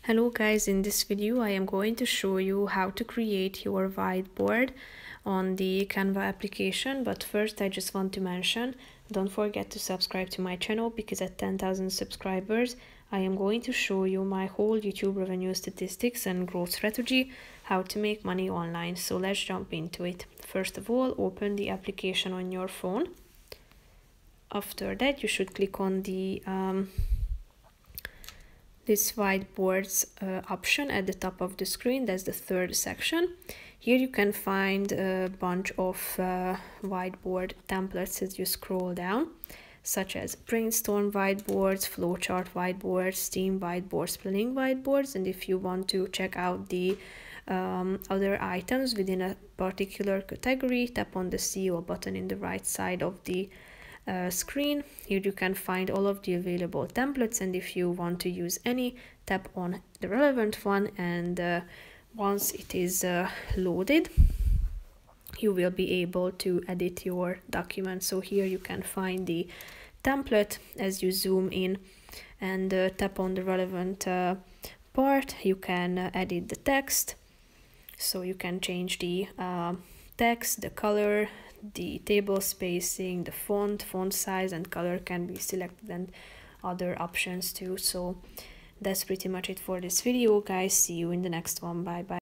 Hello guys, in this video I am going to show you how to create your whiteboard on the Canva application. But first I just want to mention, don't forget to subscribe to my channel, because at 10,000 subscribers I am going to show you my whole YouTube revenue statistics and growth strategy, how to make money online. So let's jump into it. First of all, open the application on your phone. After that, you should click on the this whiteboards option at the top of the screen. That's the third section. Here you can find a bunch of whiteboard templates as you scroll down, such as brainstorm whiteboards, flowchart whiteboards, theme whiteboards, planning whiteboards. And if you want to check out the other items within a particular category, tap on the CEO button in the right side of the screen. Here you can find all of the available templates, and if you want to use any, tap on the relevant one, and once it is loaded, you will be able to edit your document. So here you can find the template. As you zoom in and tap on the relevant part, you can edit the text. So you can change the text, the color, the table spacing, the font size and color can be selected, and other options too. So that's pretty much it for this video, guys. See you in the next one. Bye bye.